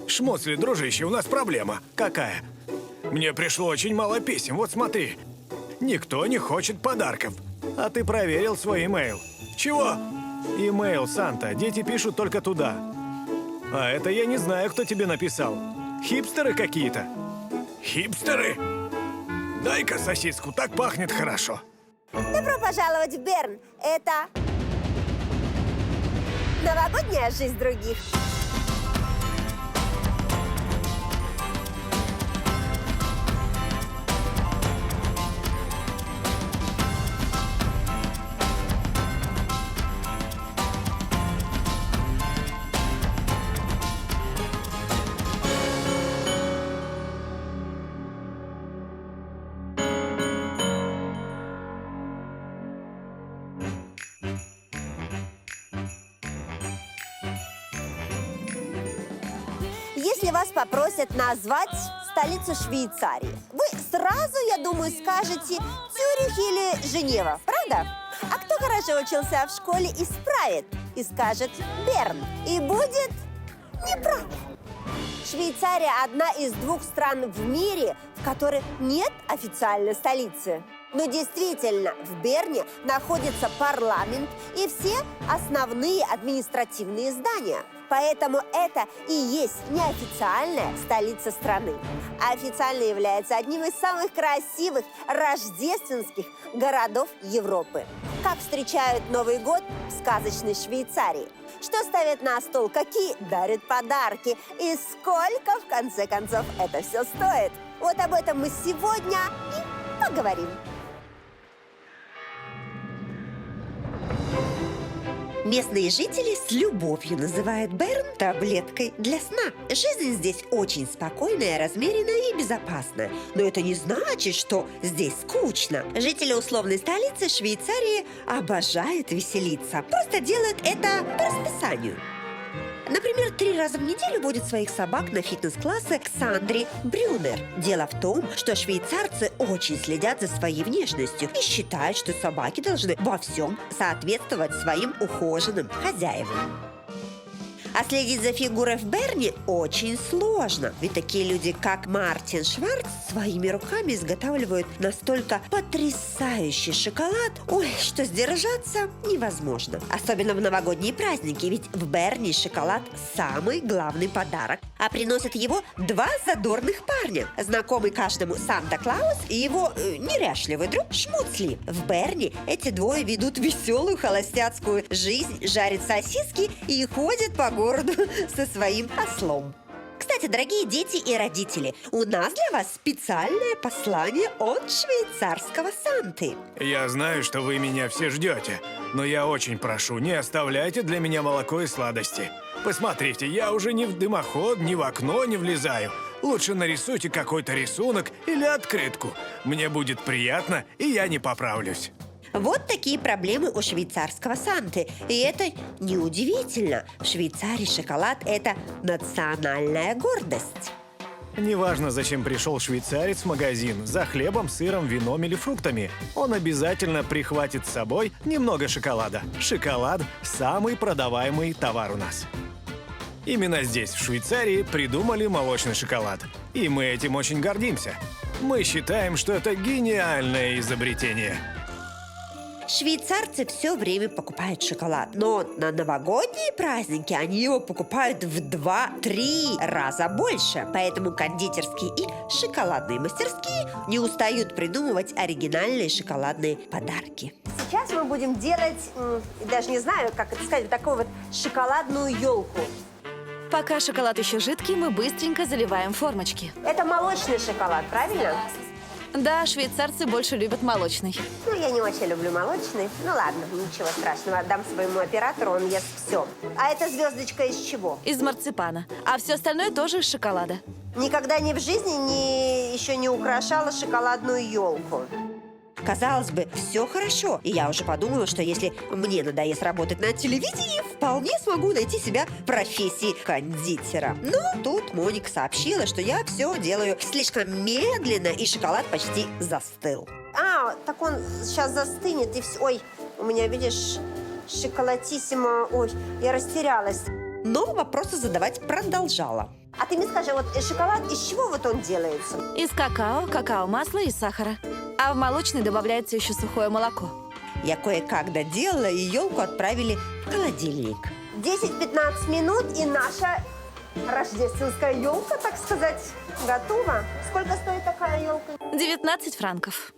Шмоцли, дружище, у нас проблема. Какая? Мне пришло очень мало писем, вот смотри. Никто не хочет подарков. А ты проверил свой имейл? Чего? Имейл, Санта, дети пишут только туда. А это я не знаю, кто тебе написал. Хипстеры какие-то. Хипстеры? Дай-ка сосиску, так пахнет хорошо. Добро пожаловать в Берн. Это новогодняя жизнь других. Если вас попросят назвать столицу Швейцарии, вы сразу, я думаю, скажете Цюрих или Женева, правда? А кто хорошо учился в школе, исправит и скажет Берн. И будет неправ. Швейцария – одна из 2 стран в мире, в которой нет официальной столицы. Но действительно, в Берне находится парламент и все основные административные здания. Поэтому это и есть неофициальная столица страны. А официально является одним из самых красивых рождественских городов Европы. Как встречают Новый год в сказочной Швейцарии? Что ставят на стол, какие дарят подарки и сколько, в конце концов, это все стоит? Вот об этом мы сегодня и поговорим. Местные жители с любовью называют Берн таблеткой для сна. Жизнь здесь очень спокойная, размеренная и безопасная. Но это не значит, что здесь скучно. Жители условной столицы Швейцарии обожают веселиться. Просто делают это по расписанию. Например, 3 раза в неделю водят своих собак на фитнес-классы к Сандре Брюнер. Дело в том, что швейцарцы очень следят за своей внешностью и считают, что собаки должны во всем соответствовать своим ухоженным хозяевам. А следить за фигурой в Берне очень сложно. Ведь такие люди, как Мартин Шварц, своими руками изготавливают настолько потрясающий шоколад, что сдержаться невозможно. Особенно в новогодние праздники, ведь в Берне шоколад – самый главный подарок. А приносят его 2 задорных парня. Знакомый каждому Санта-Клаус и его неряшливый друг Шмуцли. В Берне эти двое ведут веселую холостяцкую жизнь, жарят сосиски и ходят по городу со своим ослом. Кстати, дорогие дети и родители, у нас для вас специальное послание от швейцарского Санты. Я знаю, что вы меня все ждете, но я очень прошу, не оставляйте для меня молоко и сладости. Посмотрите, я уже ни в дымоход, ни в окно не влезаю. Лучше нарисуйте какой-то рисунок или открытку. Мне будет приятно, и я не поправлюсь. Вот такие проблемы у швейцарского Санты. И это неудивительно. В Швейцарии шоколад – это национальная гордость. Неважно, зачем пришел швейцарец в магазин, за хлебом, сыром, вином или фруктами. Он обязательно прихватит с собой немного шоколада. Шоколад – самый продаваемый товар у нас. Именно здесь, в Швейцарии, придумали молочный шоколад. И мы этим очень гордимся. Мы считаем, что это гениальное изобретение. Швейцарцы все время покупают шоколад, но на новогодние праздники они его покупают в 2-3 раза больше. Поэтому кондитерские и шоколадные мастерские не устают придумывать оригинальные шоколадные подарки. Сейчас мы будем делать, даже не знаю, как это сказать, вот такую вот шоколадную елку. Пока шоколад еще жидкий, мы быстренько заливаем формочки. Это молочный шоколад, правильно? Да, швейцарцы больше любят молочный. Ну, я не очень люблю молочный. Ну, ладно, ничего страшного. Отдам своему оператору, он ест все. А эта звездочка из чего? Из марципана. А все остальное тоже из шоколада. Никогда ни в жизни еще не украшала шоколадную елку. Казалось бы, все хорошо. И я уже подумала, что если мне надоест работать на телевидении, вполне смогу найти себя в профессии кондитера. Но тут Моника сообщила, что я все делаю слишком медленно, и шоколад почти застыл. А, так он сейчас застынет и все. Ой, у меня, видишь, шоколадиссимо. Ой, я растерялась. Но вопросы задавать продолжала. А ты мне скажи, вот шоколад, из чего вот он делается? Из какао, какао-масла и сахара. А в молочный добавляется еще сухое молоко. Я кое-как доделала, и елку отправили в холодильник. 10-15 минут, и наша рождественская елка, так сказать, готова. Сколько стоит такая елка? 19 франков.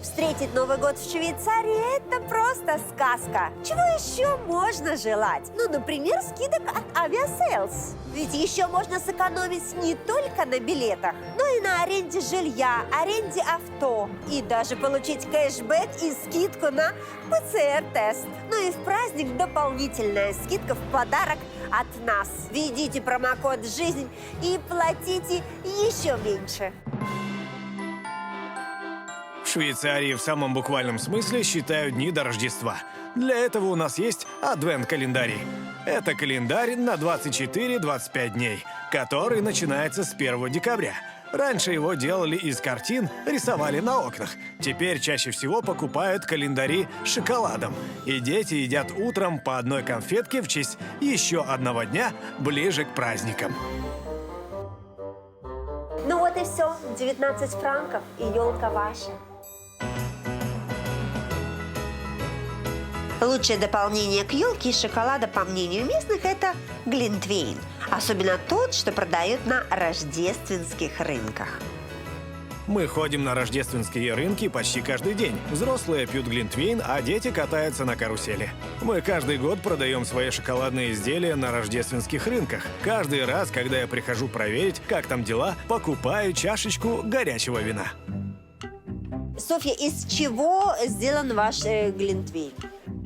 Встретить Новый год в Швейцарии – это просто сказка. Чего еще можно желать? Ну, например, скидок от Aviasales. Ведь еще можно сэкономить не только на билетах, но и на аренде жилья, аренде авто. И даже получить кэшбэк и скидку на ПЦР-тест. Ну и в праздник дополнительная скидка в подарок от нас. Введите промокод «Жизнь» и платите еще меньше. В Швейцарии в самом буквальном смысле считают дни до Рождества. Для этого у нас есть адвент-календарь. Это календарь на 24-25 дней, который начинается с 1 декабря. Раньше его делали из картин, рисовали на окнах. Теперь чаще всего покупают календари с шоколадом. И дети едят утром по одной конфетке в честь еще одного дня ближе к праздникам. Ну вот и все. 19 франков, и елка ваша. Лучшее дополнение к елке из шоколада, по мнению местных, это глинтвейн. Особенно тот, что продают на рождественских рынках. Мы ходим на рождественские рынки почти каждый день. Взрослые пьют глинтвейн, а дети катаются на карусели. Мы каждый год продаем свои шоколадные изделия на рождественских рынках. Каждый раз, когда я прихожу проверить, как там дела, покупаю чашечку горячего вина. Софья, из чего сделан ваш глинтвейн?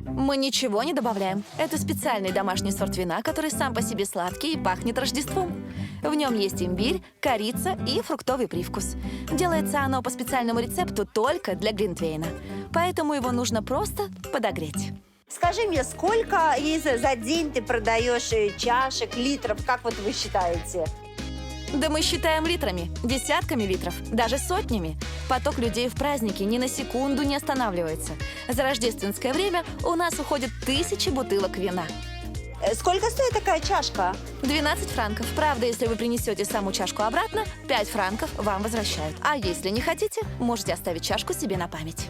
Мы ничего не добавляем. Это специальный домашний сорт вина, который сам по себе сладкий и пахнет Рождеством. В нем есть имбирь, корица и фруктовый привкус. Делается оно по специальному рецепту только для глинтвейна. Поэтому его нужно просто подогреть. Скажи мне, сколько за день ты продаешь чашек, литров, как вот вы считаете? Да мы считаем литрами, десятками литров, даже сотнями. Поток людей в празднике ни на секунду не останавливается. За рождественское время у нас уходит 1000 бутылок вина. Сколько стоит такая чашка? 12 франков. Правда, если вы принесете саму чашку обратно, 5 франков вам возвращают. А если не хотите, можете оставить чашку себе на память.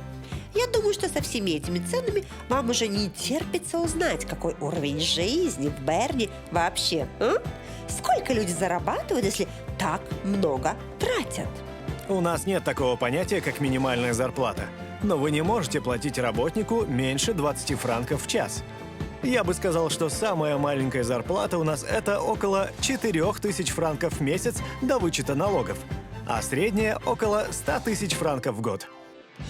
Я думаю, что со всеми этими ценами вам уже не терпится узнать, какой уровень жизни в Берне вообще. Сколько люди зарабатывают, если так много тратят? У нас нет такого понятия, как минимальная зарплата. Но вы не можете платить работнику меньше 20 франков в час. Я бы сказал, что самая маленькая зарплата у нас – это около 4000 франков в месяц до вычета налогов, а средняя – около 100 тысяч франков в год.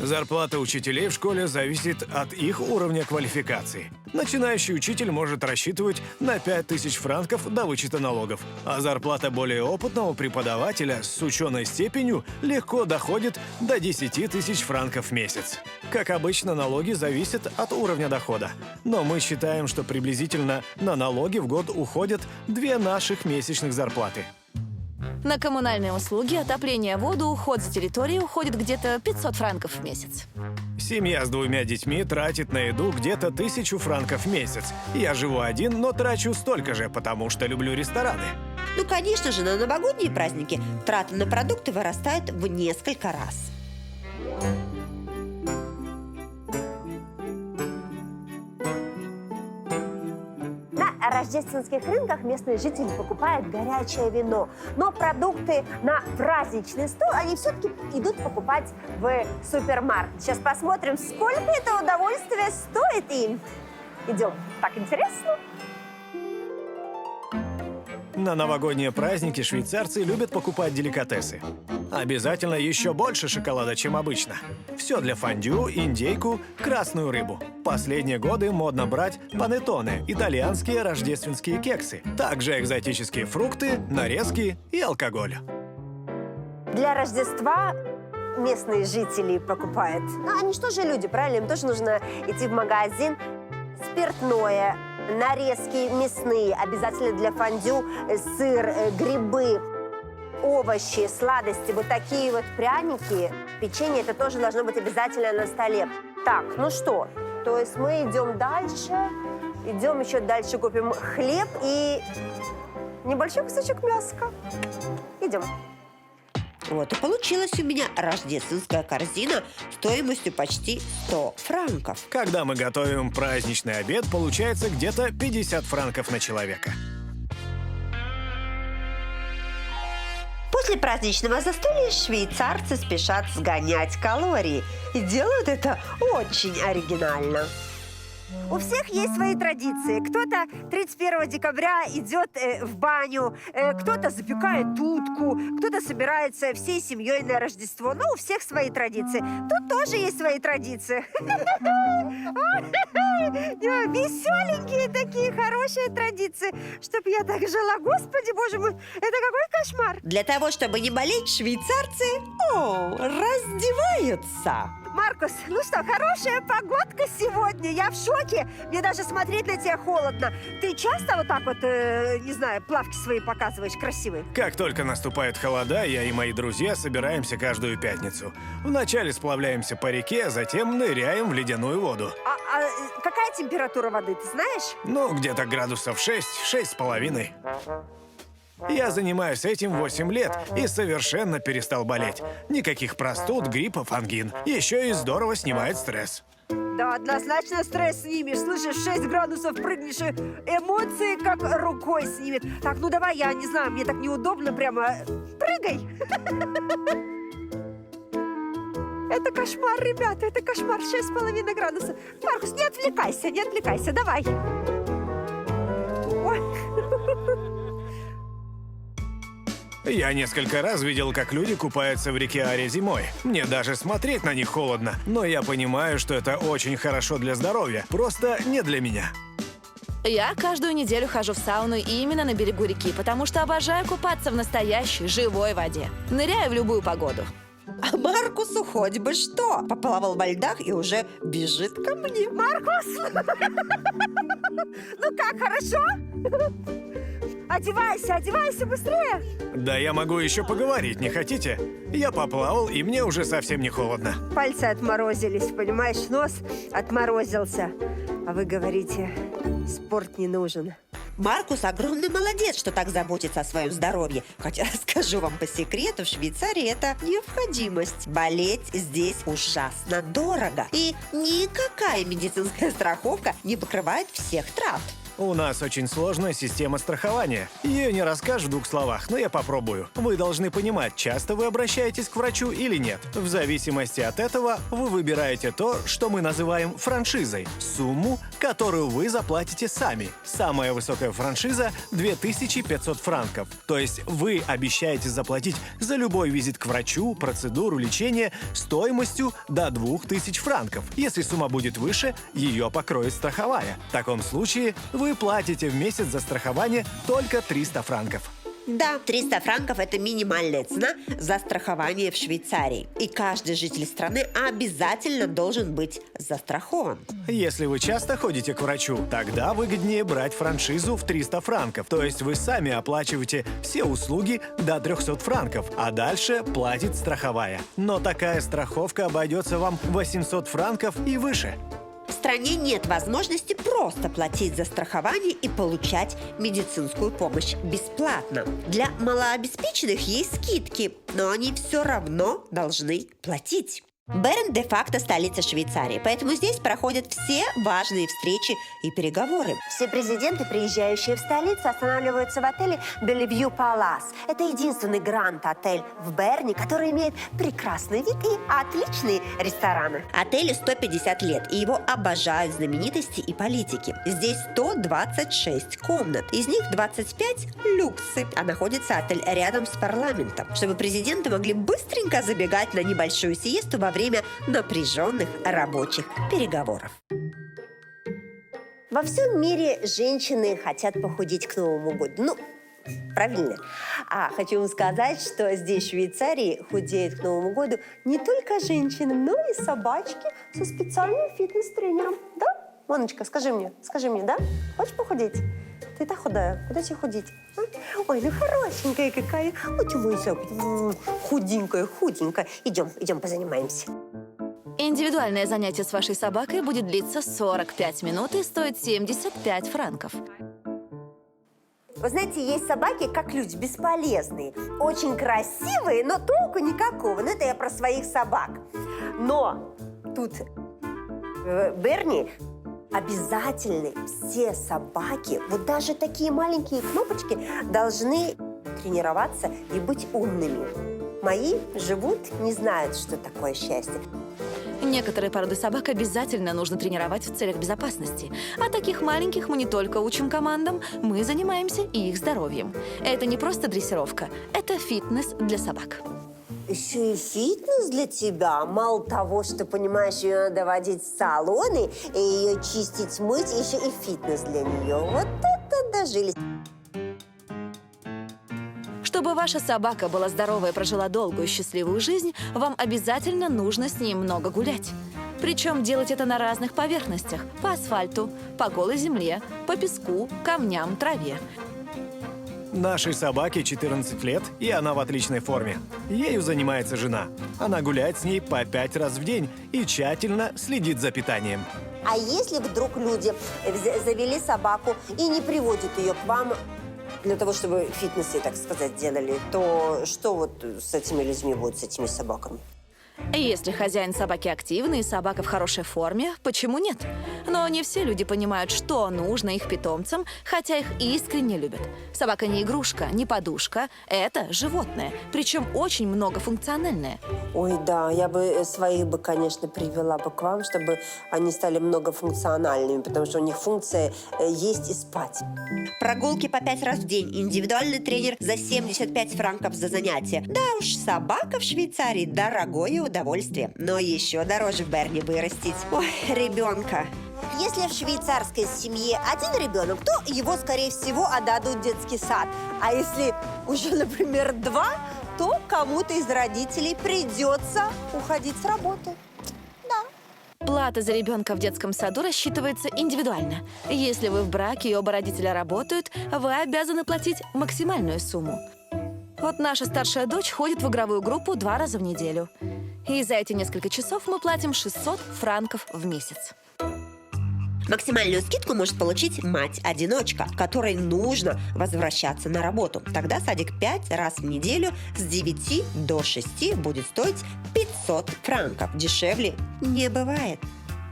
Зарплата учителей в школе зависит от их уровня квалификации. Начинающий учитель может рассчитывать на 5000 франков до вычета налогов, а зарплата более опытного преподавателя с ученой степенью легко доходит до 10 тысяч франков в месяц. Как обычно, налоги зависят от уровня дохода, но мы считаем, что приблизительно на налоги в год уходят 2 наших месячных зарплаты. На коммунальные услуги, отопление, воду, уход с территории уходит где-то 500 франков в месяц. Семья с 2 детьми тратит на еду где-то 1000 франков в месяц. Я живу один, но трачу столько же, потому что люблю рестораны. Ну, конечно же, на новогодние праздники траты на продукты вырастают в несколько раз. На рождественских рынках местные жители покупают горячее вино, но продукты на праздничный стол они все-таки идут покупать в супермаркет. Сейчас посмотрим, сколько это удовольствие стоит им. Идем. Так интересно. На новогодние праздники швейцарцы любят покупать деликатесы. Обязательно еще больше шоколада, чем обычно. Все для фондю, индейку, красную рыбу. Последние годы модно брать панеттоне, итальянские рождественские кексы. Также экзотические фрукты, нарезки и алкоголь. Для Рождества местные жители покупают. Ну, они что же люди, правильно? Им тоже нужно идти в магазин. Спиртное, нарезки мясные, обязательно для фондю, сыр, грибы, овощи, сладости, вот такие вот пряники, печенье, это тоже должно быть обязательно на столе. Так, ну что, то есть мы идем дальше, идем еще дальше, купим хлеб и небольшой кусочек мяска. Идем. Вот и получилась у меня рождественская корзина стоимостью почти 100 франков. Когда мы готовим праздничный обед, получается где-то 50 франков на человека. После праздничного застолья швейцарцы спешат сгонять калории. И делают это очень оригинально. У всех есть свои традиции. Кто-то 31 декабря идет в баню, кто-то запекает утку, кто-то собирается всей семьей на Рождество. Ну, у всех свои традиции. Тут тоже есть свои традиции. Веселенькие такие, хорошие традиции. Чтоб я так жила. Господи, боже мой, это какой кошмар. Для того, чтобы не болеть, швейцарцы раздеваются. Маркус, ну что, хорошая погодка сегодня. Я в шоке. Мне даже смотреть на тебя холодно. Ты часто вот так вот, не знаю, плавки свои показываешь красивые? Как только наступают холода, я и мои друзья собираемся каждую пятницу. Вначале сплавляемся по реке, а затем ныряем в ледяную воду. А какая температура воды, ты знаешь? Ну, где-то градусов 6-6,5. Я занимаюсь этим 8 лет и совершенно перестал болеть. Никаких простуд, гриппов, ангин. Еще и здорово снимает стресс. Да, однозначно стресс снимешь. Слышишь, 6 градусов прыгнешь, и эмоции как рукой снимет. Так, ну давай, я не знаю, мне так неудобно прямо. Прыгай! Это кошмар, ребята, это кошмар. 6,5 градусов. Маркус, не отвлекайся, давай. Ой. Я несколько раз видел, как люди купаются в реке Аре зимой. Мне даже смотреть на них холодно. Но я понимаю, что это очень хорошо для здоровья. Просто не для меня. Я каждую неделю хожу в сауну именно на берегу реки, потому что обожаю купаться в настоящей, живой воде. Ныряю в любую погоду. А Маркусу хоть бы что. Поплавал во льдах и уже бежит ко мне. Маркус! Ну как, хорошо? Одевайся быстрее! Да я могу еще поговорить, не хотите? Я поплавал, и мне уже совсем не холодно. Пальцы отморозились, понимаешь? Нос отморозился. А вы говорите, спорт не нужен. Маркус огромный молодец, что так заботится о своем здоровье. Хотя, скажу вам по секрету, в Швейцарии это необходимость. Болеть здесь ужасно дорого. И никакая медицинская страховка не покрывает всех трат. У нас очень сложная система страхования. Ее не расскажешь в 2 словах, но я попробую. Вы должны понимать, часто вы обращаетесь к врачу или нет. В зависимости от этого вы выбираете то, что мы называем франшизой. Сумму, которую вы заплатите сами. Самая высокая франшиза – 2500 франков. То есть вы обещаете заплатить за любой визит к врачу, процедуру лечения стоимостью до 2000 франков. Если сумма будет выше, ее покроет страховая. В таком случае вы платите в месяц за страхование только 300 франков. Да, 300 франков – это минимальная цена за страхование в Швейцарии. И каждый житель страны обязательно должен быть застрахован. Если вы часто ходите к врачу, тогда выгоднее брать франшизу в 300 франков. То есть вы сами оплачиваете все услуги до 300 франков, а дальше платит страховая. Но такая страховка обойдется вам 800 франков и выше. В стране нет возможности просто платить за страхование и получать медицинскую помощь бесплатно. Для малообеспеченных есть скидки, но они все равно должны платить. Берн де-факто столица Швейцарии, поэтому здесь проходят все важные встречи и переговоры. Все президенты, приезжающие в столицу, останавливаются в отеле Bellevue Palace. Это единственный гранд-отель в Берне, который имеет прекрасный вид и отличные рестораны. Отелю 150 лет, и его обожают знаменитости и политики. Здесь 126 комнат, из них 25 люксы, а находится отель рядом с парламентом, чтобы президенты могли быстренько забегать на небольшую сиесту во время напряженных рабочих переговоров. Во всем мире женщины хотят похудеть к Новому году. Ну, Правильно? А хочу вам сказать, что здесь, в Швейцарии, худеют к Новому году не только женщины, но и собачки со специальным фитнес-тренером. Да? Моночка, скажи мне, да? Хочешь похудеть? Ты так худая. Куда тебе худеть? А? Ой, ну хорошенькая какая. Вот ты мой зайка. Худенькая. Идем позанимаемся. Индивидуальное занятие с вашей собакой будет длиться 45 минут и стоит 75 франков. Вы знаете, есть собаки, как люди, бесполезные. Очень красивые, но толку никакого. Ну, это я про своих собак. Но тут Берни обязательно все собаки, вот даже такие маленькие кнопочки, должны тренироваться и быть умными. Мои живут, не знают, что такое счастье. Некоторые породы собак обязательно нужно тренировать в целях безопасности. А таких маленьких мы не только учим командам, мы занимаемся и их здоровьем. Это не просто дрессировка, это фитнес для собак. Еще и фитнес для тебя. Мало того, что, понимаешь, ее надо водить в салоны, и ее чистить, мыть, еще и фитнес для нее. Вот это дожились. Чтобы ваша собака была здоровая и прожила долгую счастливую жизнь, вам обязательно нужно с ней много гулять. Причем делать это на разных поверхностях. По асфальту, по голой земле, по песку, камням, траве. Нашей собаке 14 лет, и она в отличной форме. Ею занимается жена. Она гуляет с ней по 5 раз в день и тщательно следит за питанием. А если вдруг люди завели собаку и не приводят ее к вам для того, чтобы фитнесы, так сказать, делали, то что вот с этими людьми будет, с этими собаками? Если хозяин собаки активный и собака в хорошей форме, почему нет? Но не все люди понимают, что нужно их питомцам, хотя их искренне любят. Собака не игрушка, не подушка. Это животное, причем очень многофункциональное. Ой, да, я бы своих бы, конечно, привела бы к вам, чтобы они стали многофункциональными, потому что у них функция есть и спать. Прогулки по 5 раз в день. Индивидуальный тренер за 75 франков за занятие. Да уж, собака в Швейцарии дорогое удовольствие. Но еще дороже Берни вырастить. Ой, ребенка. Если в швейцарской семье один ребенок, то его, скорее всего, отдадут в детский сад. А если уже, например, 2, то кому-то из родителей придется уходить с работы. Плата за ребенка в детском саду рассчитывается индивидуально. Если вы в браке и оба родителя работают, вы обязаны платить максимальную сумму. Вот наша старшая дочь ходит в игровую группу 2 раза в неделю. И за эти несколько часов мы платим 600 франков в месяц. Максимальную скидку может получить мать-одиночка, которой нужно возвращаться на работу. Тогда садик 5 раз в неделю с 9 до 6 будет стоить 500 франков. Дешевле не бывает.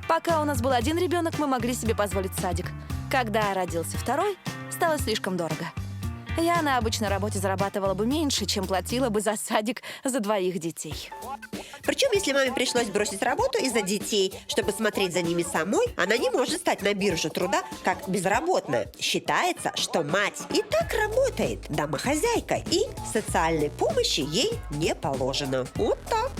Пока у нас был один ребенок, мы могли себе позволить садик. Когда родился второй, стало слишком дорого. Я на обычной работе зарабатывала бы меньше, чем платила бы за садик за 2 детей. Причем, если маме пришлось бросить работу из-за детей, чтобы смотреть за ними самой, она не может стать на бирже труда как безработная. Считается, что мать и так работает домохозяйкой, и социальной помощи ей не положено. Вот так.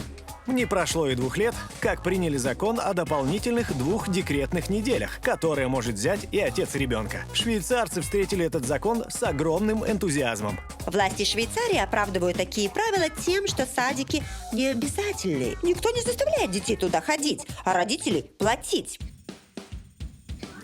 Не прошло и 2 лет, как приняли закон о дополнительных 2 декретных неделях, которые может взять и отец ребенка. Швейцарцы встретили этот закон с огромным энтузиазмом. Власти Швейцарии оправдывают такие правила тем, что садики не обязательные. Никто не заставляет детей туда ходить, а родителей платить.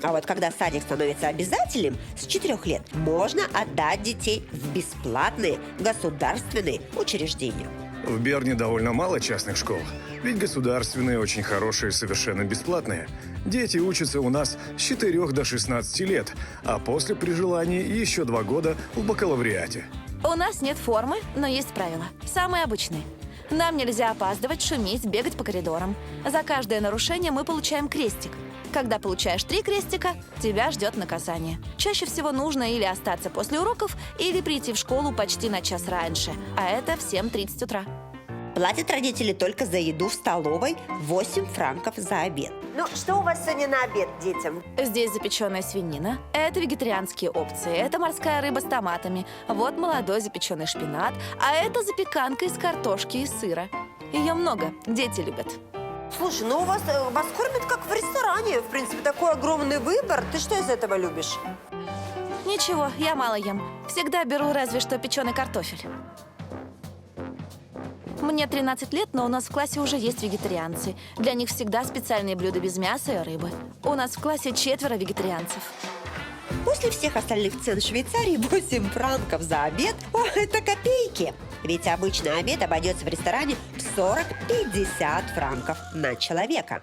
А вот когда садик становится обязательным, с 4 лет можно отдать детей в бесплатные государственные учреждения. В Берне довольно мало частных школ, ведь государственные очень хорошие, совершенно бесплатные. Дети учатся у нас с 4 до 16 лет, а после при желании еще 2 года в бакалавриате. У нас нет формы, но есть правила. Самые обычные. Нам нельзя опаздывать, шуметь, бегать по коридорам. За каждое нарушение мы получаем крестик. Когда получаешь 3 крестика, тебя ждет наказание. Чаще всего нужно или остаться после уроков, или прийти в школу почти на час раньше. А это в 7:30 утра. Платят родители только за еду в столовой 8 франков за обед. Ну, что у вас сегодня на обед детям? Здесь запеченная свинина. Это вегетарианские опции. Это морская рыба с томатами. Вот молодой запеченный шпинат. А это запеканка из картошки и сыра. Ее много. Дети любят. Слушай, ну вас кормят как в ресторане. В принципе, такой огромный выбор. Ты что из этого любишь? Ничего, я мало ем. Всегда беру разве что печеный картофель. Мне 13 лет, но у нас в классе уже есть вегетарианцы. Для них всегда специальные блюда без мяса и рыбы. У нас в классе 4 вегетарианцев. После всех остальных цен в Швейцарии 8 франков за обед – о, это копейки. Ведь обычный обед обойдется в ресторане в 40-50 франков на человека.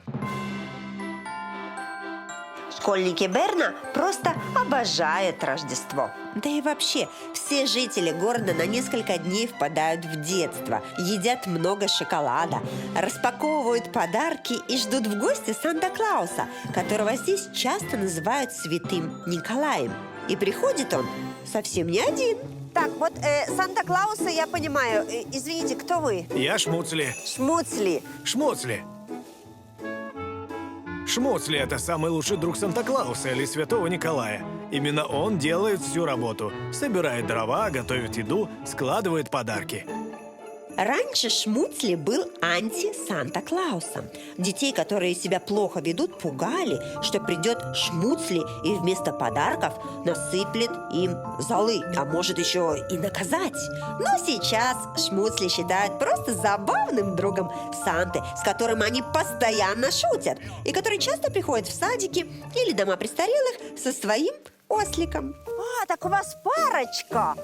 Школьники Берна просто обожают Рождество. Да и вообще, все жители города на несколько дней впадают в детство, едят много шоколада, распаковывают подарки и ждут в гости Санта-Клауса, которого здесь часто называют Святым Николаем. И приходит он совсем не один. Так, вот Санта-Клауса я понимаю. Извините, кто вы? Я Шмуцли. Шмуцли. Шмуцли. Шмуцли – это самый лучший друг Санта-Клауса или Святого Николая. Именно он делает всю работу. Собирает дрова, готовит еду, складывает подарки. Раньше Шмуцли был анти-Санта-Клаусом. Детей, которые себя плохо ведут, пугали, что придет Шмуцли и вместо подарков насыплет им золы, а может еще и наказать. Но сейчас Шмуцли считают просто забавным другом Санты, с которым они постоянно шутят, и который часто приходит в садики или дома престарелых со своим осликом. А, так у вас парочка.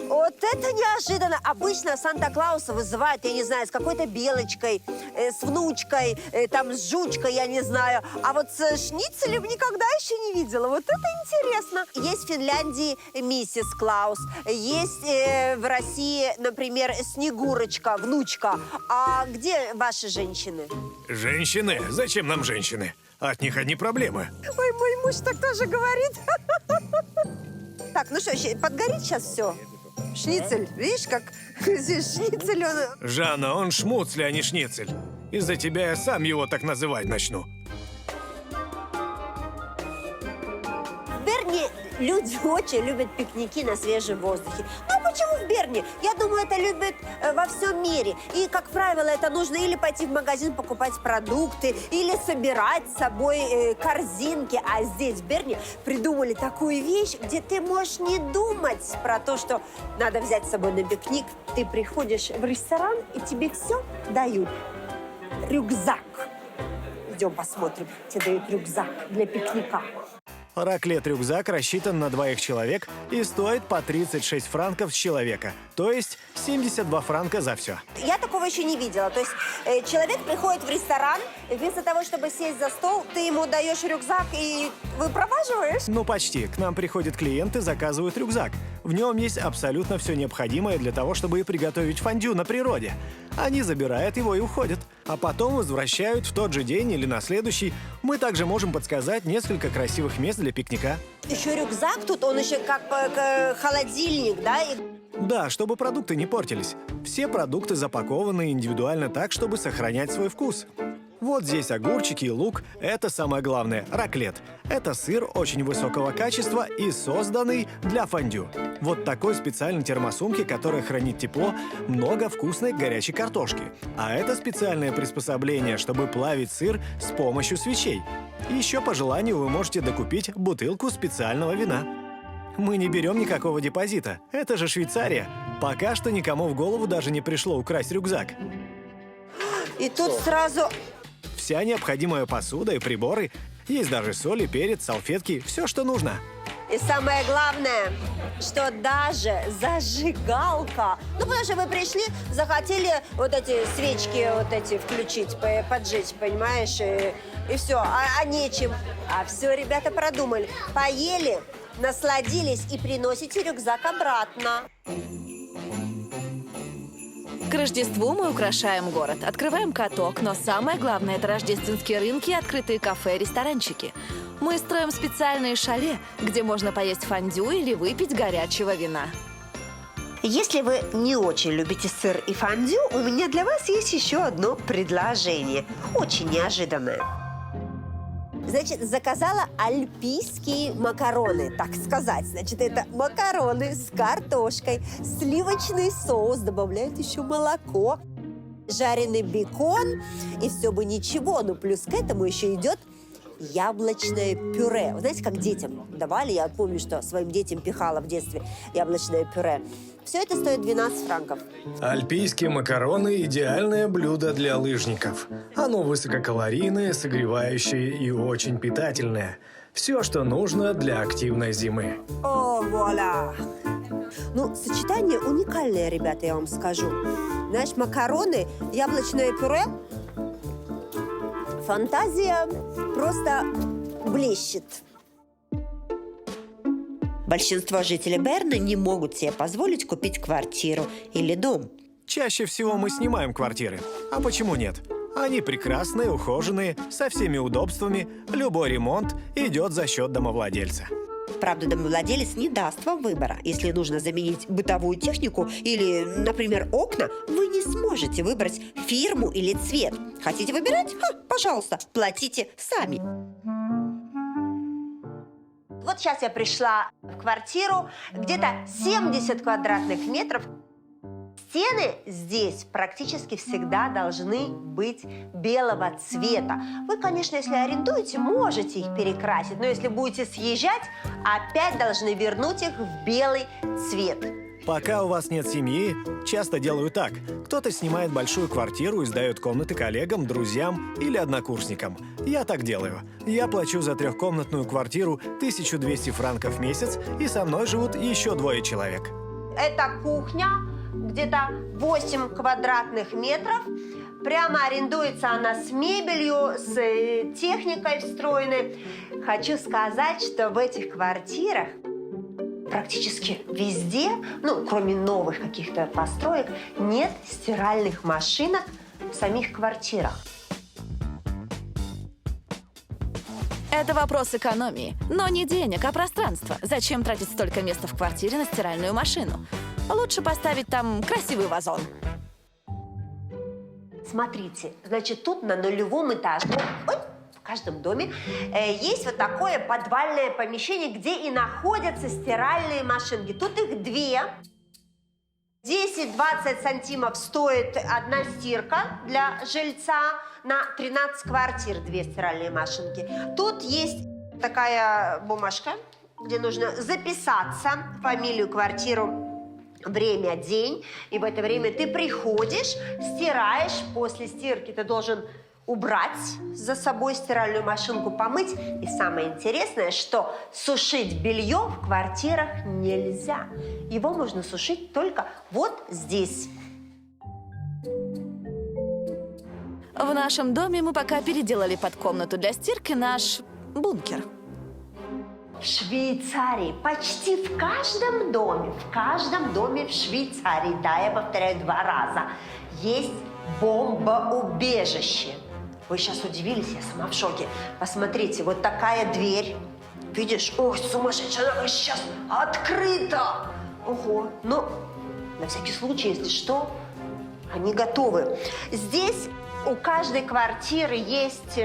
Вот это неожиданно. Обычно Санта-Клауса вызывают, я не знаю, с какой-то белочкой, с внучкой, там с жучкой, я не знаю. А вот с шницелем никогда еще не видела. Вот это интересно. Есть в Финляндии миссис Клаус. Есть в России, например, Снегурочка, внучка. А где ваши женщины? Женщины? Зачем нам женщины? От них одни проблемы. Ой, мой муж так тоже говорит. Так, ну что, подгорит сейчас все? Шницель, видишь, как здесь шницель, он... Жанна, он Шмуцли, а не Шницель. Из-за тебя я сам его так называть начну. В Берне люди очень любят пикники на свежем воздухе. Ну, почему в Берне? Я думаю, это любят во всем мире. И, как правило, это нужно или пойти в магазин покупать продукты, или собирать с собой корзинки. А здесь, в Берне, придумали такую вещь, где ты можешь не думать про то, что надо взять с собой на пикник. Ты приходишь в ресторан, и тебе все дают. Рюкзак. Идем посмотрим. Тебе дают рюкзак для пикника. Раклет-рюкзак рассчитан на 2 человек и стоит по 36 франков с человека. То есть 72 франка за все. Я такого еще не видела. То есть человек приходит в ресторан, и вместо того, чтобы сесть за стол, ты ему даешь рюкзак и выпроваживаешь? Ну, почти. К нам приходят клиенты, заказывают рюкзак. В нем есть абсолютно все необходимое для того, чтобы приготовить фондю на природе. Они забирают его и уходят. А потом возвращают в тот же день или на следующий. Мы также можем подсказать несколько красивых мест для пикника. Еще рюкзак тут, он еще как холодильник, да? Да, чтобы продукты не портились. Все продукты запакованы индивидуально так, чтобы сохранять свой вкус. Вот здесь огурчики и лук – это самое главное – раклет. Это сыр очень высокого качества и созданный для фондю. Вот такой специальной термосумке, которая хранит тепло, много вкусной горячей картошки. А это специальное приспособление, чтобы плавить сыр с помощью свечей. Еще по желанию вы можете докупить бутылку специального вина. Мы не берем никакого депозита. Это же Швейцария. Пока что никому в голову даже не пришло украсть рюкзак. И тут сразу... Вся необходимая посуда и приборы. Есть даже соль и перец, салфетки, все, что нужно. И самое главное, что даже зажигалка. Ну, потому что вы пришли, захотели вот эти свечки вот эти включить, поджечь, понимаешь, и все, а нечем. А все ребята продумали. Поели, насладились и приносите рюкзак обратно. К Рождеству мы украшаем город, открываем каток, но самое главное – это рождественские рынки, открытые кафе, ресторанчики. Мы строим специальные шале, где можно поесть фондю или выпить горячего вина. Если вы не очень любите сыр и фондю, у меня для вас есть еще одно предложение. Очень неожиданное. Значит, заказала альпийские макароны, так сказать. Значит, это макароны с картошкой, сливочный соус, добавляют еще молоко, жареный бекон. И все бы ничего, но плюс к этому еще идет яблочное пюре. Вы знаете, как детям давали? Я помню, что своим детям пихала в детстве яблочное пюре. Все это стоит 12 франков. Альпийские макароны – идеальное блюдо для лыжников. Оно высококалорийное, согревающее и очень питательное. Все, что нужно для активной зимы. О, вуаля! Ну, сочетание уникальное, ребята, я вам скажу. Знаешь, макароны, яблочное пюре. Фантазия просто блещет. Большинство жителей Берна не могут себе позволить купить квартиру или дом. Чаще всего мы снимаем квартиры. А почему нет? Они прекрасные, ухоженные, со всеми удобствами. Любой ремонт идет за счет домовладельца. Правда, домовладелец не даст вам выбора. Если нужно заменить бытовую технику или, например, окна, вы не сможете выбрать фирму или цвет. Хотите выбирать? Пожалуйста, платите сами. Вот сейчас я пришла в квартиру, где-то 70 квадратных метров. Стены здесь практически всегда должны быть белого цвета. Вы, конечно, если арендуете, можете их перекрасить, но если будете съезжать, опять должны вернуть их в белый цвет. Пока у вас нет семьи, часто делаю так. Кто-то снимает большую квартиру и сдает комнаты коллегам, друзьям или однокурсникам. Я так делаю. Я плачу за трехкомнатную квартиру 1200 франков в месяц, и со мной живут еще 2 человек. Это кухня, где-то 8 квадратных метров. Прямо арендуется она с мебелью, с техникой встроенной. Хочу сказать, что в этих квартирах практически везде, ну, кроме новых каких-то построек, нет стиральных машинок в самих квартирах. Это вопрос экономии. Но не денег, а пространства. Зачем тратить столько места в квартире на стиральную машину? Лучше поставить там красивый вазон. Смотрите, значит, тут на 0-м этаже, в каждом доме, есть вот такое подвальное помещение, где и находятся стиральные машинки. Тут их 2. 10-20 сантимов стоит одна стирка для жильца. На 13 квартир 2 стиральные машинки. Тут есть такая бумажка, где нужно записаться, фамилию, квартиру, время, день. И в это время ты приходишь, стираешь. После стирки ты должен убрать за собой стиральную машинку, помыть. И самое интересное, что сушить белье в квартирах нельзя. Его можно сушить только вот здесь. В нашем доме мы пока переделали под комнату для стирки наш бункер. В Швейцарии почти в каждом доме в Швейцарии, да, я повторяю 2 раза, есть бомбоубежище. Вы сейчас удивились, я сама в шоке. Посмотрите, вот такая дверь. Видишь? Ой, сумасшедшая, она сейчас открыта. Ого. Но на всякий случай, если что, они готовы. Здесь у каждой квартиры есть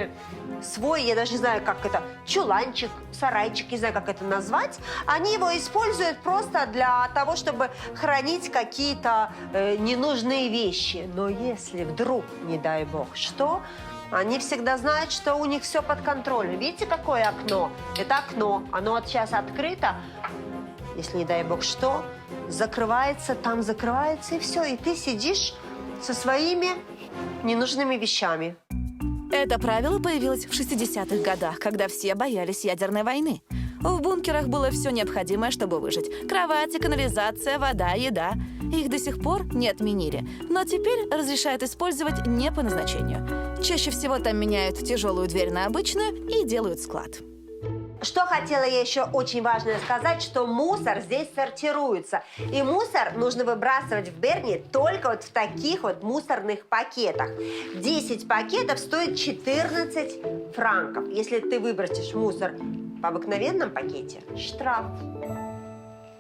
свой, я даже не знаю, как это, чуланчик, сарайчик, не знаю, как это назвать. Они его используют просто для того, чтобы хранить какие-то ненужные вещи. Но если вдруг, не дай бог, что, они всегда знают, что у них все под контролем. Видите, какое окно? Это окно. Оно вот сейчас открыто. Если, не дай бог, что, закрывается, там закрывается, и все. И ты сидишь со своими ненужными вещами. Это правило появилось в 60-х годах, когда все боялись ядерной войны. В бункерах было все необходимое, чтобы выжить. Кровати, канализация, вода, еда. Их до сих пор не отменили, но теперь разрешают использовать не по назначению. Чаще всего там меняют тяжелую дверь на обычную и делают склад. Что хотела я еще очень важное сказать, что мусор здесь сортируется. И мусор нужно выбрасывать в Берне только вот в таких вот мусорных пакетах. 10 пакетов стоит 14 франков. Если ты выбросишь мусор в обыкновенном пакете, штраф.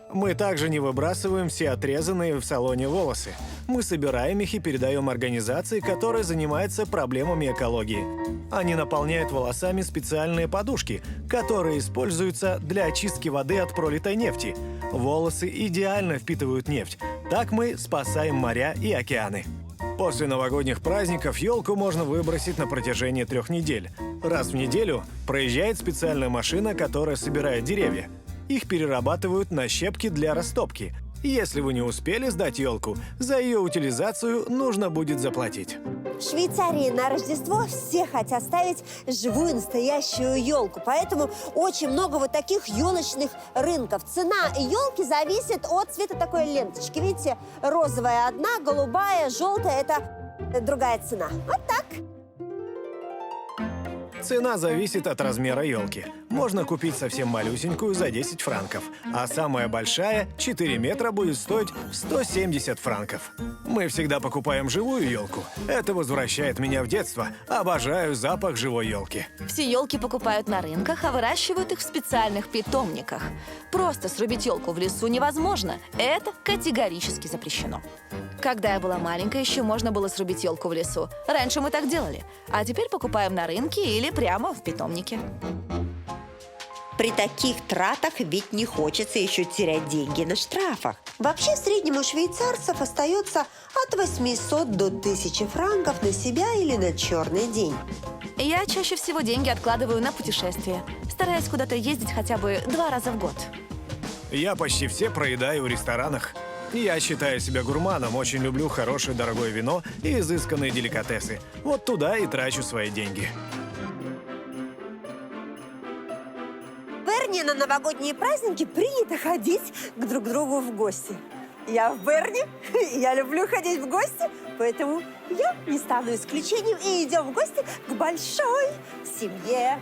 Мы также не выбрасываем все отрезанные в салоне волосы. Мы собираем их и передаем организации, которая занимается проблемами экологии. Они наполняют волосами специальные подушки, которые используются для очистки воды от пролитой нефти. Волосы идеально впитывают нефть. Так мы спасаем моря и океаны. После новогодних праздников елку можно выбросить на протяжении 3 недель. Раз в неделю проезжает специальная машина, которая собирает деревья. Их перерабатывают на щепки для растопки. Если вы не успели сдать елку, за ее утилизацию нужно будет заплатить. В Швейцарии на Рождество все хотят ставить живую настоящую елку, поэтому очень много вот таких елочных рынков. Цена елки зависит от цвета такой ленточки. Видите, розовая одна, голубая, желтая – это другая цена. Вот так. Цена зависит от размера елки. Можно купить совсем малюсенькую за 10 франков, а самая большая, 4 метра, будет стоить 170 франков. Мы всегда покупаем живую елку. Это возвращает меня в детство. Обожаю запах живой елки. Все елки покупают на рынках, а выращивают их в специальных питомниках. Просто срубить елку в лесу невозможно. Это категорически запрещено. Когда я была маленькая, еще можно было срубить елку в лесу. Раньше мы так делали. А теперь покупаем на рынке или прямо в питомнике. При таких тратах ведь не хочется еще терять деньги на штрафах. Вообще, в среднем у швейцарцев остается от 800 до 1000 франков на себя или на черный день. Я чаще всего деньги откладываю на путешествия, стараясь куда-то ездить хотя бы 2 раза в год. Я почти все проедаю в ресторанах. Я считаю себя гурманом, очень люблю хорошее дорогое вино и изысканные деликатесы. Вот туда и трачу свои деньги. В Берне на новогодние праздники принято ходить друг к другу в гости. Я в Берне, я люблю ходить в гости, поэтому я не стану исключением и идем в гости к большой семье.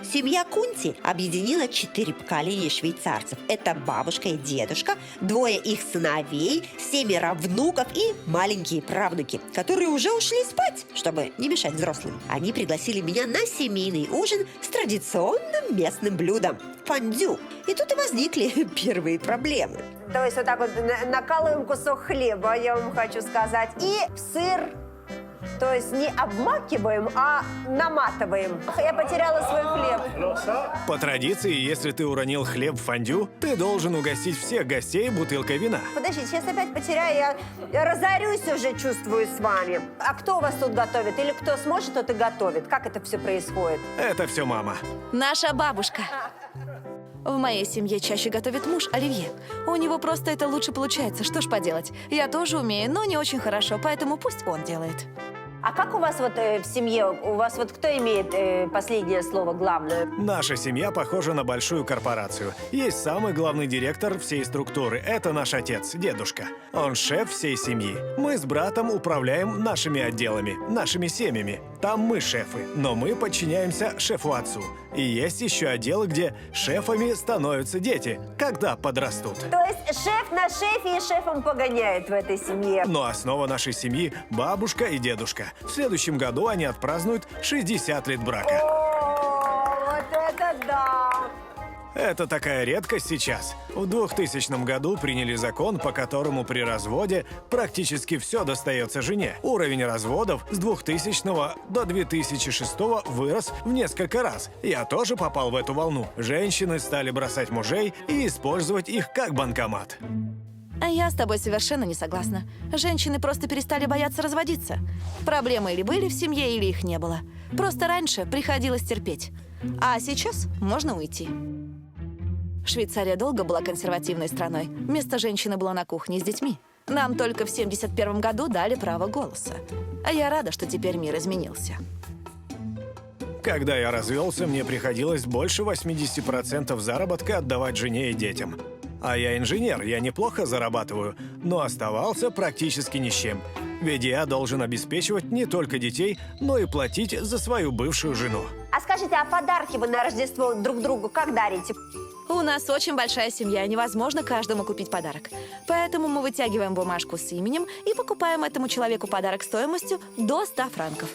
Семья Кунти объединила 4 поколения швейцарцев. Это бабушка и дедушка, 2 их сыновей, 7 внуков и маленькие правнуки, которые уже ушли спать, чтобы не мешать взрослым. Они пригласили меня на семейный ужин с традиционным местным блюдом – фондю. И тут и возникли первые проблемы. То есть вот так вот накалываем кусок хлеба, я вам хочу сказать, и сыр. То есть не обмакиваем, а наматываем. Я потеряла свой хлеб. По традиции, если ты уронил хлеб в фондю, ты должен угостить всех гостей бутылкой вина. Подождите, сейчас опять потеряю, я разорюсь уже, чувствую, с вами. А кто у вас тут готовит? Или кто сможет, тот и готовит? Как это все происходит? Это все мама. Наша бабушка. В моей семье чаще готовит муж Оливье. У него просто это лучше получается, что ж поделать. Я тоже умею, но не очень хорошо, поэтому пусть он делает. А как у вас вот в семье, у вас вот кто имеет последнее слово, главное? Наша семья похожа на большую корпорацию. Есть самый главный директор всей структуры. Это наш отец, дедушка. Он шеф всей семьи. Мы с братом управляем нашими отделами, нашими семьями. Там мы шефы, но мы подчиняемся шефу-отцу. И есть еще отделы, где шефами становятся дети, когда подрастут. То есть шеф на шефе и шефом погоняет в этой семье. Но основа нашей семьи – бабушка и дедушка. В следующем году они отпразднуют 60 лет брака. О, вот это да! Это такая редкость сейчас. В 2000 году приняли закон, по которому при разводе практически все достается жене. Уровень разводов с 2000 до 2006 вырос в несколько раз. Я тоже попал в эту волну. Женщины стали бросать мужей и использовать их как банкомат. А я с тобой совершенно не согласна. Женщины просто перестали бояться разводиться. Проблемы или были в семье, или их не было. Просто раньше приходилось терпеть. А сейчас можно уйти. Швейцария долго была консервативной страной. Место женщины было на кухне с детьми. Нам только в 1971 году дали право голоса. А я рада, что теперь мир изменился. Когда я развелся, мне приходилось больше 80% заработка отдавать жене и детям. А я инженер, я неплохо зарабатываю, но оставался практически ни с чем. Ведь я должен обеспечивать не только детей, но и платить за свою бывшую жену. А скажите, а подарки вы на Рождество друг другу как дарите? У нас очень большая семья, невозможно каждому купить подарок. Поэтому мы вытягиваем бумажку с именем и покупаем этому человеку подарок стоимостью до 100 франков.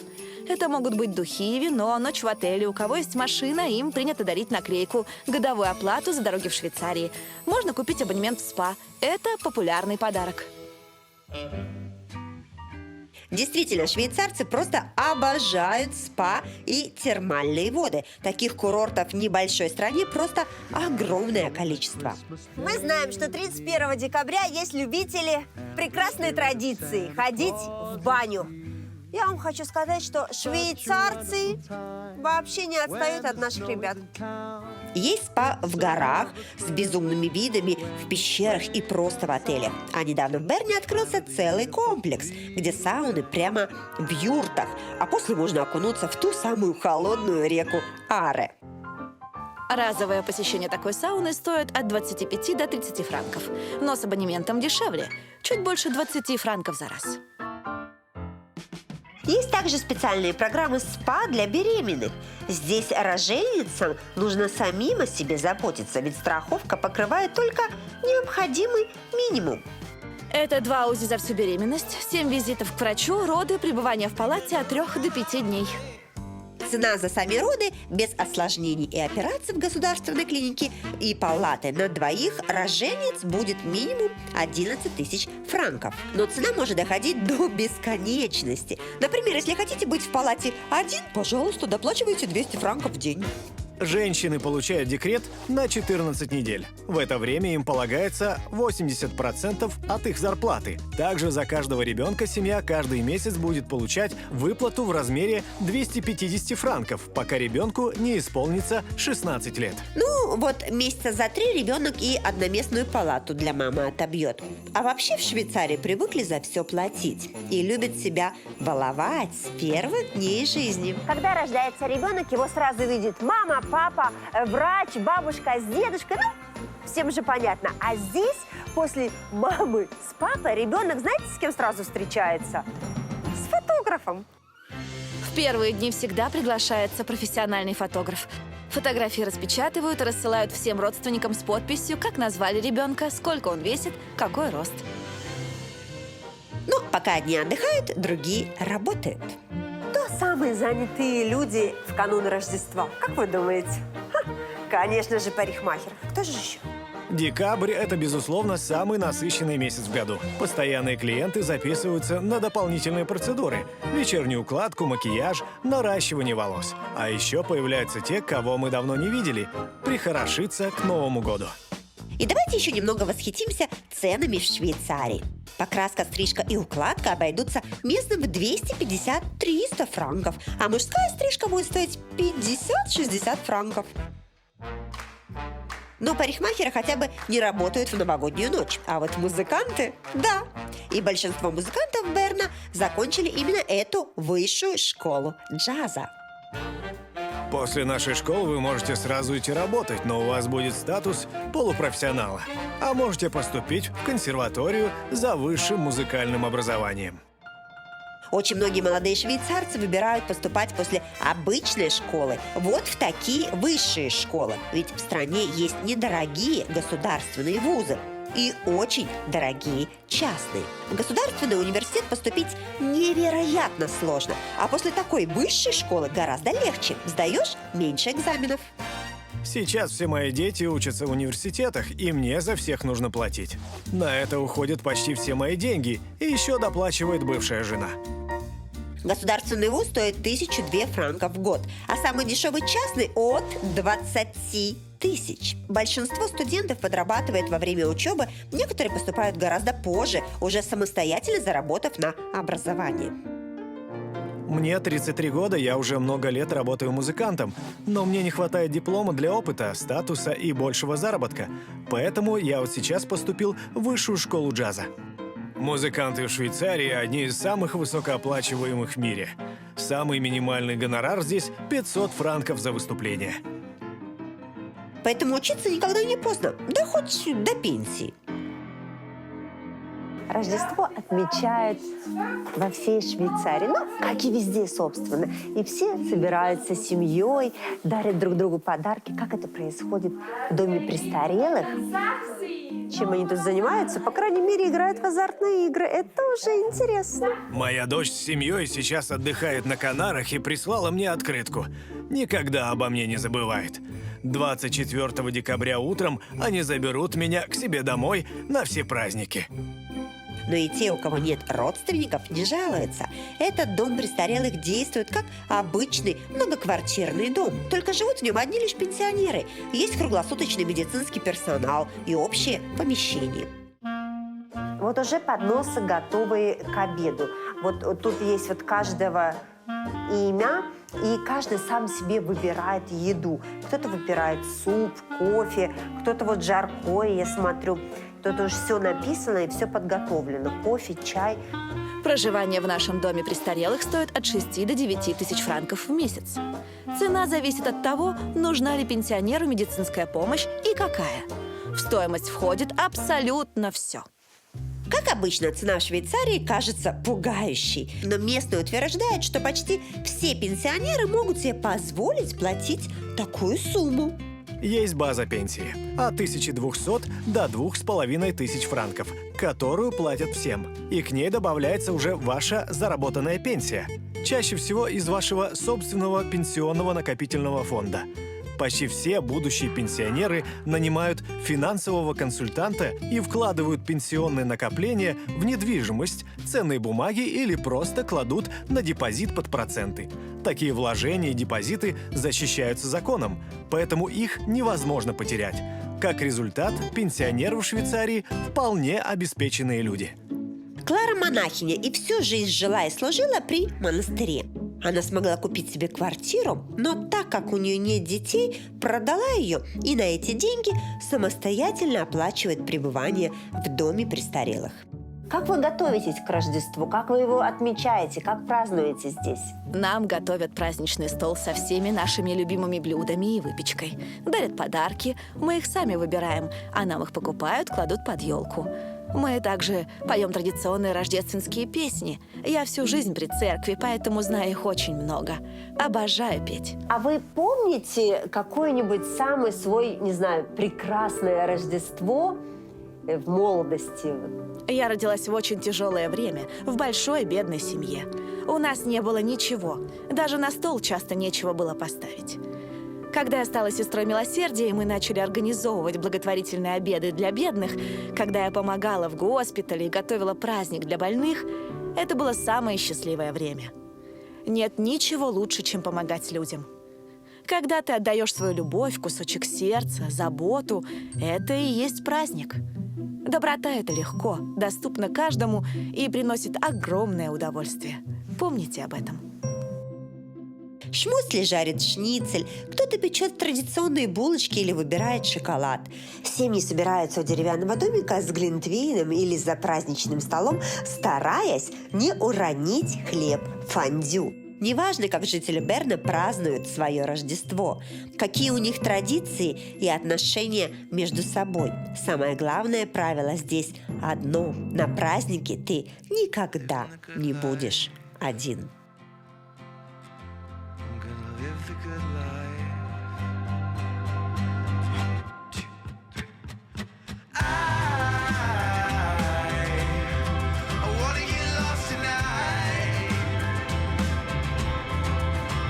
Это могут быть духи, вино, ночь в отеле. У кого есть машина, им принято дарить наклейку, годовую оплату за дороги в Швейцарии. Можно купить абонемент в спа. Это популярный подарок. Действительно, швейцарцы просто обожают спа и термальные воды. Таких курортов в небольшой стране просто огромное количество. Мы знаем, что 31 декабря есть любители прекрасной традиции – ходить в баню. Я вам хочу сказать, что швейцарцы вообще не отстают от наших ребят. Есть спа в горах с безумными видами, в пещерах и просто в отелях. А недавно в Берне открылся целый комплекс, где сауны прямо в юртах, а после можно окунуться в ту самую холодную реку Аре. Разовое посещение такой сауны стоит от 25 до 30 франков. Но с абонементом дешевле. Чуть больше 20 франков за раз. Есть также специальные программы СПА для беременных. Здесь роженицам нужно самим о себе заботиться, ведь страховка покрывает только необходимый минимум. Это 2 УЗИ за всю беременность, 7 визитов к врачу, роды, пребывание в палате от 3 до 5 дней. Цена за сами роды без осложнений и операций в государственной клинике и палаты на двоих роженец будет минимум 11 тысяч франков. Но цена может доходить до бесконечности. Например, если хотите быть в палате один, пожалуйста, доплачивайте 200 франков в день. Женщины получают декрет на 14 недель. В это время им полагается 80% от их зарплаты. Также за каждого ребенка семья каждый месяц будет получать выплату в размере 250 франков, пока ребенку не исполнится 16 лет. Ну, вот месяца за 3 ребенок и одноместную палату для мамы отобьет. А вообще в Швейцарии привыкли за все платить и любят себя баловать с первых дней жизни. Когда рождается ребенок, его сразу видит мама, папа, врач, бабушка с дедушкой. Ну, всем же понятно. А здесь после мамы с папой ребенок, знаете, с кем сразу встречается? С фотографом. В первые дни всегда приглашается профессиональный фотограф. Фотографии распечатывают и рассылают всем родственникам с подписью, как назвали ребенка, сколько он весит, какой рост. Ну, пока одни отдыхают, другие работают. Кто самые занятые люди в канун Рождества? Как вы думаете? Конечно же, парикмахер. Кто же еще? Декабрь – это, безусловно, самый насыщенный месяц в году. Постоянные клиенты записываются на дополнительные процедуры – вечернюю укладку, макияж, наращивание волос. А еще появляются те, кого мы давно не видели – прихорошиться к Новому году. И давайте еще немного восхитимся ценами в Швейцарии. Покраска, стрижка и укладка обойдутся местным в 250-300 франков, а мужская стрижка будет стоить 50-60 франков. Но парикмахеры хотя бы не работают в новогоднюю ночь. А вот музыканты – да. И большинство музыкантов Берна закончили именно эту высшую школу джаза. После нашей школы вы можете сразу идти работать, но у вас будет статус полупрофессионала. А можете поступить в консерваторию за высшим музыкальным образованием. Очень многие молодые швейцарцы выбирают поступать после обычной школы вот в такие высшие школы. Ведь в стране есть недорогие государственные вузы и очень дорогие частные. В государственный университет поступить невероятно сложно, а после такой высшей школы гораздо легче. Сдаешь меньше экзаменов. Сейчас все мои дети учатся в университетах, и мне за всех нужно платить. На это уходят почти все мои деньги, и еще доплачивает бывшая жена. Государственный вуз стоит 1002 франков в год, а самый дешевый частный от 20 тысяч. Большинство студентов подрабатывает во время учебы, некоторые поступают гораздо позже, уже самостоятельно заработав на образование. Мне 33 года, я уже много лет работаю музыкантом, но мне не хватает диплома для опыта, статуса и большего заработка. Поэтому я вот сейчас поступил в высшую школу джаза. Музыканты в Швейцарии – одни из самых высокооплачиваемых в мире. Самый минимальный гонорар здесь – 500 франков за выступление. Поэтому учиться никогда не поздно, да хоть до пенсии. Рождество отмечают во всей Швейцарии, ну, как и везде, собственно. И все собираются с семьей, дарят друг другу подарки. Как это происходит в доме престарелых? Чем они тут занимаются? По крайней мере, играют в азартные игры. Это уже интересно. Моя дочь с семьей сейчас отдыхает на Канарах и прислала мне открытку. Никогда обо мне не забывает. 24 декабря утром они заберут меня к себе домой на все праздники. Но и те, у кого нет родственников, не жалуются. Этот дом престарелых действует как обычный многоквартирный дом. Только живут в нем одни лишь пенсионеры. Есть круглосуточный медицинский персонал и общее помещение. Вот уже подносы готовые к обеду. Вот тут есть вот каждого имя, и каждый сам себе выбирает еду. Кто-то выбирает суп, кофе, кто-то вот жаркое, я смотрю. Тут уже все написано и все подготовлено. Кофе, чай. Проживание в нашем доме престарелых стоит от 6 до 9 тысяч франков в месяц. Цена зависит от того, нужна ли пенсионеру медицинская помощь и какая. В стоимость входит абсолютно все. Как обычно, цена в Швейцарии кажется пугающей. Но местные утверждают, что почти все пенсионеры могут себе позволить платить такую сумму. Есть база пенсии от 1200 до 2500 франков, которую платят всем. И к ней добавляется уже ваша заработанная пенсия. Чаще всего из вашего собственного пенсионного накопительного фонда. Почти все будущие пенсионеры нанимают финансового консультанта и вкладывают пенсионные накопления в недвижимость, ценные бумаги или просто кладут на депозит под проценты. Такие вложения и депозиты защищаются законом, поэтому их невозможно потерять. Как результат, пенсионеры в Швейцарии вполне обеспеченные люди. Клара монахиня и всю жизнь жила и служила при монастыре. Она смогла купить себе квартиру, но так как у нее нет детей, продала ее и на эти деньги самостоятельно оплачивает пребывание в доме престарелых. Как вы готовитесь к Рождеству? Как вы его отмечаете? Как празднуете здесь? Нам готовят праздничный стол со всеми нашими любимыми блюдами и выпечкой. Дарят подарки, мы их сами выбираем, а нам их покупают, кладут под елку. Мы также поем традиционные рождественские песни. Я всю жизнь при церкви, поэтому знаю их очень много. Обожаю петь. А вы помните какое-нибудь самое свой, не знаю, прекрасное Рождество в молодости? Я родилась в очень тяжелое время, в большой бедной семье. У нас не было ничего, даже на стол часто нечего было поставить. Когда я стала сестрой милосердия, и мы начали организовывать благотворительные обеды для бедных, когда я помогала в госпитале и готовила праздник для больных, это было самое счастливое время. Нет ничего лучше, чем помогать людям. Когда ты отдаешь свою любовь, кусочек сердца, заботу, это и есть праздник. Доброта – это легко, доступна каждому и приносит огромное удовольствие. Помните об этом. Шмусли жарит шницель, кто-то печет традиционные булочки или выбирает шоколад. Семьи собираются у деревянного домика с глинтвейном или за праздничным столом, стараясь не уронить хлеб фондю. Неважно, как жители Берна празднуют свое Рождество, какие у них традиции и отношения между собой. Самое главное правило здесь одно – на празднике ты никогда не будешь один. Live the good life. I wanna get lost tonight.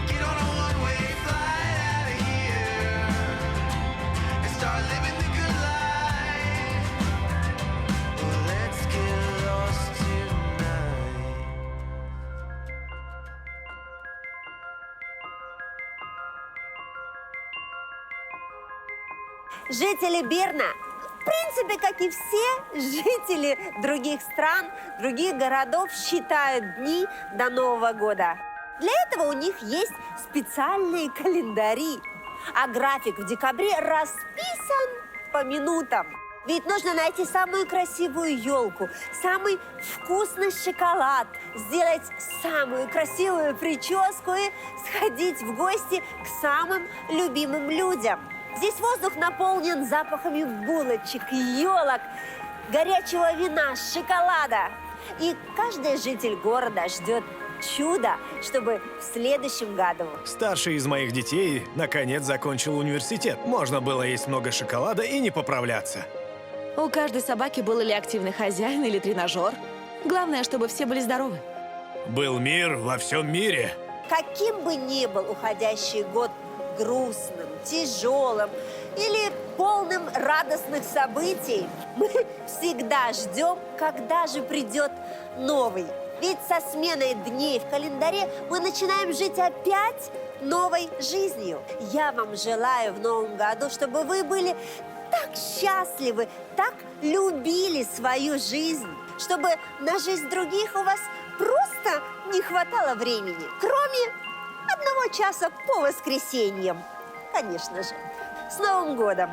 Get on a one-way flight out of here and start living the good life. Well, let's get lost tonight. Жители Берна, в принципе, как и все жители других стран, других городов, считают дни до Нового года. Для этого у них есть специальные календари, а график в декабре расписан по минутам. Ведь нужно найти самую красивую елку, самый вкусный шоколад, сделать самую красивую прическу и сходить в гости к самым любимым людям. Здесь воздух наполнен запахами булочек, елок, горячего вина, шоколада. И каждый житель города ждет чуда, чтобы в следующем году... Старший из моих детей наконец закончил университет. Можно было есть много шоколада и не поправляться. У каждой собаки был или активный хозяин, или тренажер. Главное, чтобы все были здоровы. Был мир во всем мире. Каким бы ни был уходящий год грустным, тяжелым или полным радостных событий, мы всегда ждем, когда же придет новый. Ведь со сменой дней в календаре мы начинаем жить опять новой жизнью. Я вам желаю в новом году, чтобы вы были так счастливы, так любили свою жизнь, чтобы на жизнь других у вас просто не хватало времени, кроме 1 часа по воскресеньям. Конечно же. С Новым годом!